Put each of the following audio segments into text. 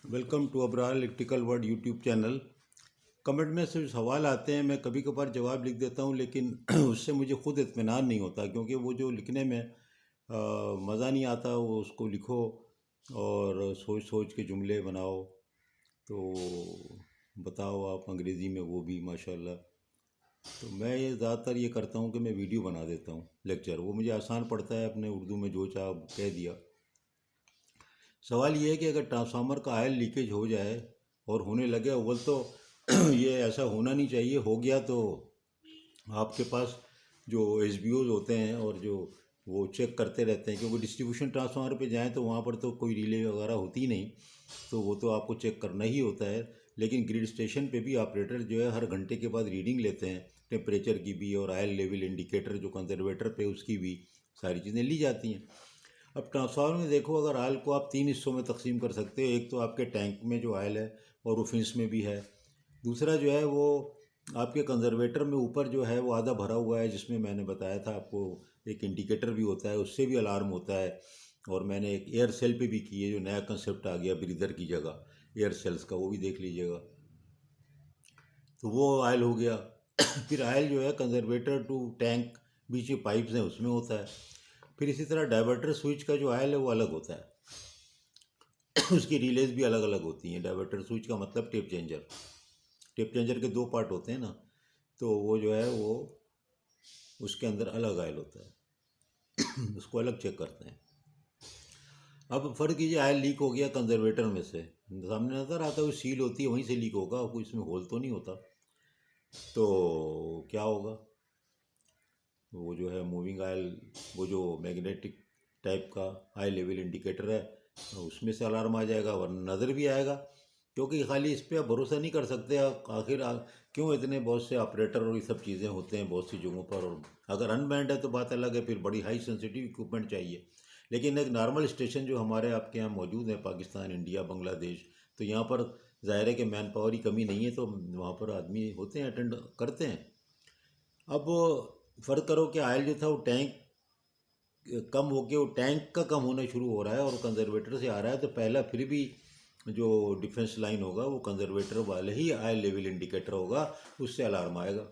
Welcome to Abrar electrical world YouTube channel. Comment में सिर्फ सवाल आते हैं, मैं कभी कभार जवाब लिख देता हूँ, लेकिन उससे मुझे खुद इत्मीनान नहीं होता, क्योंकि वो जो लिखने में मज़ा नहीं आता। वो उसको लिखो और सोच सोच के जुमले बनाओ, तो बताओ आप अंग्रेज़ी में, वो भी माशाल्लाह। तो मैं ये ज़्यादातर ये करता हूँ कि मैं वीडियो बना देता हूँ लेक्चर, वो मुझे आसान पड़ता है। अपने उर्दू में जो चाह कह दिया। सवाल ये है कि अगर ट्रांसफार्मर का आयल लीकेज हो जाए और होने लगे, अव्वल तो ये ऐसा होना नहीं चाहिए। हो गया तो आपके पास जो एस होते हैं और जो वो चेक करते रहते हैं, क्योंकि डिस्ट्रीब्यूशन ट्रांसफार्मर पे जाएं तो वहाँ पर तो कोई रिले वगैरह होती ही नहीं, तो वो तो आपको चेक करना ही होता है। लेकिन ग्रिड स्टेशन पे भी ऑपरेटर जो है हर घंटे के बाद रीडिंग लेते हैं, टेम्परेचर की भी और आयल लेवल इंडिकेटर जो कंजर्वेटर पे उसकी भी सारी चीज़ें ली जाती हैं। अब ट्रांसफार्मर में देखो, अगर आयल को आप तीन हिस्सों में तकसीम कर सकते हो। एक तो आपके टैंक में जो आयल है और वो फिंस में भी है। दूसरा जो है वो आपके कंजर्वेटर में ऊपर जो है वो आधा भरा हुआ है, जिसमें मैंने बताया था आपको एक इंडिकेटर भी होता है, उससे भी अलार्म होता है। और मैंने एक एयर सेल पे भी की है, जो नया कंसेप्ट आ गया ब्रीदर की जगह एयर सेल्स का, वो भी देख लीजिएगा। तो वो आयल हो गया। फिर आयल जो है कंजर्वेटर टू टैंक बीच में पाइप्स हैं, उसमें होता है। फिर इसी तरह डाइवर्टर स्विच का जो आयल है वो अलग होता है। उसकी रिलेज भी अलग अलग होती हैं। डाइवर्टर स्विच का मतलब टेप चेंजर। टेप चेंजर के दो पार्ट होते हैं ना, तो वो जो है वो उसके अंदर अलग आयल होता है। उसको अलग चेक करते हैं। अब फ़र्क कीजिए, आयल लीक हो गया कंजर्वेटर में से, सामने नज़र आता है वो सील होती है, वहीं से लीक होगा, कोई इसमें होल तो नहीं होता। तो क्या होगा? वो जो है मूविंग आयल, वो जो मैग्नेटिक टाइप का हाई लेवल इंडिकेटर है, उसमें से अलार्म आ जाएगा, वरना नज़र भी आएगा। क्योंकि खाली इस पर आप भरोसा नहीं कर सकते। आप आखिर क्यों इतने बहुत से ऑपरेटर और ये सब चीज़ें होते हैं बहुत सी जगहों पर। और अगर अनबैंड है तो बात अलग है, फिर बड़ी हाई सेंसिटिव इक्विपमेंट चाहिए। लेकिन एक नॉर्मल स्टेशन जो हमारे आपके यहाँ मौजूद है, पाकिस्तान, इंडिया, बांग्लादेश, तो यहाँ पर ज़ाहिर है कि मैन पावर की कमी नहीं है, तो वहाँ पर आदमी होते हैं, अटेंड करते हैं। अब फ़र्क करो कि आयल जो था वो टैंक कम होके वो टैंक का कम होना शुरू हो रहा है और कंजर्वेटर से आ रहा है, तो पहला फिर भी जो डिफेंस लाइन होगा वो कंजर्वेटर वाले ही आयल लेवल इंडिकेटर होगा, उससे अलार्म आएगा।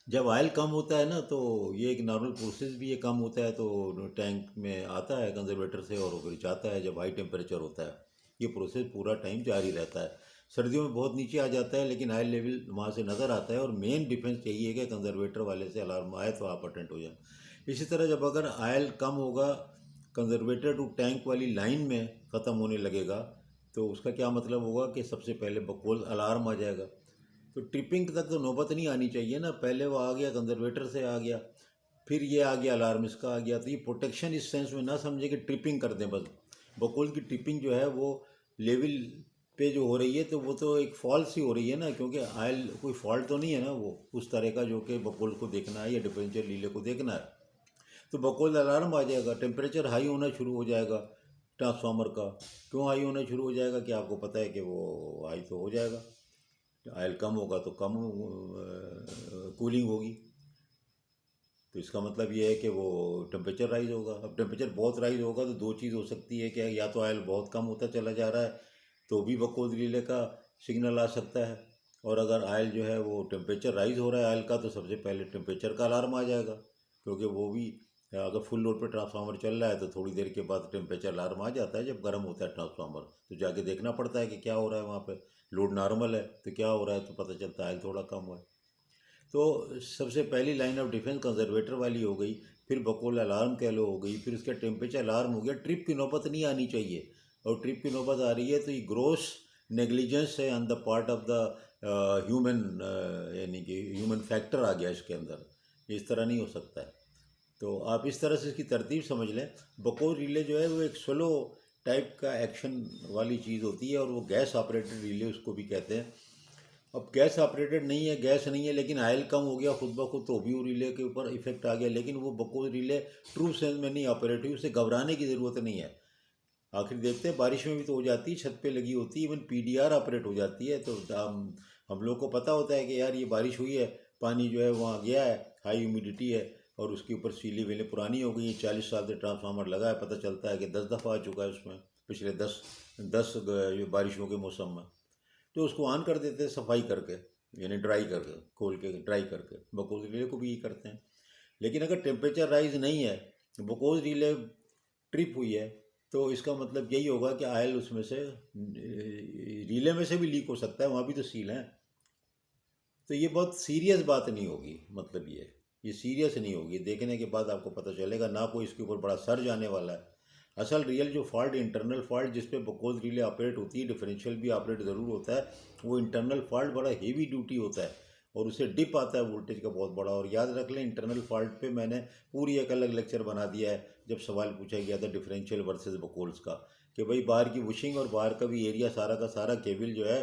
जब ऑयल कम होता है ना, तो ये एक नॉर्मल प्रोसेस भी ये कम होता है, तो टैंक में आता है कंजर्वेटर से और फिर जाता है जब हाई टेम्परेचर होता है। ये प्रोसेस पूरा टाइम जारी रहता है। सर्दियों में बहुत नीचे आ जाता है, लेकिन ऑयल लेवल वहाँ से नज़र आता है। और मेन डिफेंस यही है कि कंजर्वेटर वाले से अलार्म आए तो आप अटेंड हो जाए। इसी तरह जब अगर ऑयल कम होगा, कंजर्वेटर टू टैंक वाली लाइन में ख़त्म होने लगेगा, तो उसका क्या मतलब होगा कि सबसे पहले बकौल अलार्म आ जाएगा। तो ट्रिपिंग तक तो नौबत नहीं आनी चाहिए ना। पहले वो आ गया, कंजर्वेटर से आ गया, फिर ये आ गया अलार्म, इसका आ गया। तो ये प्रोटेक्शन इस सेंस में ना समझे कि ट्रिपिंग कर दें बस। बकौल की ट्रिपिंग जो है वो लेवल पे जो हो रही है, तो वो तो एक फॉल्स ही हो रही है ना, क्योंकि आयल कोई फॉल्ट तो नहीं है ना वो उस तरह का जो कि बकौल को देखना है या डिफरेंशियल रिले को देखना है। तो बकौल अलार्म आ जाएगा, टेम्परेचर हाई होना शुरू हो जाएगा ट्रांसफार्मर का। क्यों हाई होना शुरू हो जाएगा? कि आपको पता है कि वो हाई तो हो जाएगा, ऑयल कम होगा तो कम कूलिंग होगी। तो इसका मतलब ये है कि वो टेम्परेचर राइज होगा। अब टेम्परेचर बहुत राइज होगा तो दो चीज़ हो सकती है कि या तो ऑयल बहुत कम होता चला जा रहा है, तो भी बकौल रिले का सिग्नल आ सकता है। और अगर ऑयल जो है वो टेम्परेचर राइज हो रहा है ऑयल का, तो सबसे पहले टेम्परेचर का अलार्म आ जाएगा। क्योंकि वो भी अगर फुल लोड पे ट्रांसफार्मर चल रहा है तो थोड़ी देर के बाद टेम्परेचर अलार्म आ जाता है। जब गर्म होता है ट्रांसफार्मर तो जाके देखना पड़ता है कि क्या हो रहा है वहाँ पे। लोड नॉर्मल है तो क्या हो रहा है, तो पता चलता है ऑयल थोड़ा कम हुआ है। तो सबसे पहली लाइन ऑफ डिफेंस कंजर्वेटर वाली हो गई। फिर बकौल अलार्म कह लो हो गई, फिर उसका टेम्परेचर अलार्म हो गया। ट्रिप की नौबत नहीं आनी चाहिए, और ट्रिप की नौबत आ रही है तो ये ग्रोस नेग्लिजेंस है on the part of the human, यानी कि ह्यूमन फैक्टर आ गया इसके अंदर। इस तरह नहीं हो सकता है। तो आप इस तरह से इसकी तरतीब समझ लें। बकौल रिले जो है वो एक स्लो टाइप का एक्शन वाली चीज़ होती है, और वो गैस ऑपरेटेड रिले उसको भी कहते हैं। अब गैस ऑपरेटेड नहीं है, गैस नहीं है, लेकिन ऑयल कम हो गया खुद ब खुद, तो भी वो रिले के ऊपर इफेक्ट आ गया। लेकिन वो बकौल रिले ट्रू सेंस में नहीं ऑपरेट हुई, उसे घबराने की ज़रूरत नहीं है। आखिर देखते हैं, बारिश में भी तो हो जाती है, छत पे लगी होती है, इवन पीडीआर ऑपरेट हो जाती है। तो हम लोग को पता होता है कि यार ये बारिश हुई है, पानी जो है वहाँ गया है, हाई ह्यूमिडिटी है, और उसके ऊपर सीली वीलें पुरानी हो गई, 40 साल से ट्रांसफार्मर लगा है, पता चलता है कि 10 दफ़ा आ चुका है उसमें पिछले 10 बारिशों के मौसम में। तो उसको ऑन कर देते हैं सफाई करके, यानी ड्राई करके, खोल के ड्राई करके। बकोज रिले को भी ये करते हैं। लेकिन अगर टेम्परेचर राइज नहीं है, बकोज रिले ट्रिप हुई है, तो इसका मतलब यही होगा कि आयल उसमें से रिले में से भी लीक हो सकता है, वहाँ भी तो सील हैं। तो ये बहुत सीरियस बात नहीं होगी, मतलब ये सीरियस नहीं होगी। देखने के बाद आपको पता चलेगा, ना कोई इसके ऊपर बड़ा सर्ज आने वाला है। असल रियल जो फॉल्ट, इंटरनल फॉल्ट जिस पे बकोज रिले ऑपरेट होती है, डिफरेंशियल भी ऑपरेट ज़रूर होता है, वो इंटरनल फॉल्ट बड़ा हेवी ड्यूटी होता है और उससे डिप आता है वोल्टेज का बहुत बड़ा। और याद रख लें, इंटरनल फॉल्ट पे मैंने पूरी एक अलग लेक्चर बना दिया है, जब सवाल पूछा गया था डिफरेंशियल वर्सेस बकोल्स का, कि भाई बाहर की वुशिंग और बाहर का भी एरिया सारा का सारा केबल जो है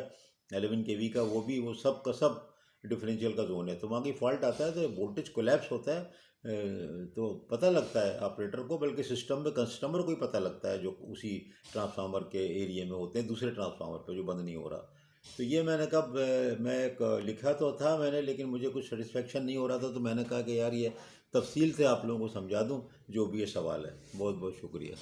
11 kV का, वो सब का सब डिफरेंशियल का जोन है। तो वहाँ की फॉल्ट आता है तो वोल्टेज कोलैप्स होता है, तो पता लगता है ऑपरेटर को, बल्कि सिस्टम में कस्टमर को ही पता लगता है, जो उसी ट्रांसफार्मर के एरिया में होते हैं, दूसरे ट्रांसफार्मर पे जो बंद नहीं हो रहा। तो ये मैंने कब मैं लिखा तो था मैंने, लेकिन मुझे कुछ सेटिस्फेक्शन नहीं हो रहा था, तो मैंने कहा कि यार ये तफसील से आप लोगों को समझा दूं जो भी ये सवाल है। बहुत बहुत शुक्रिया।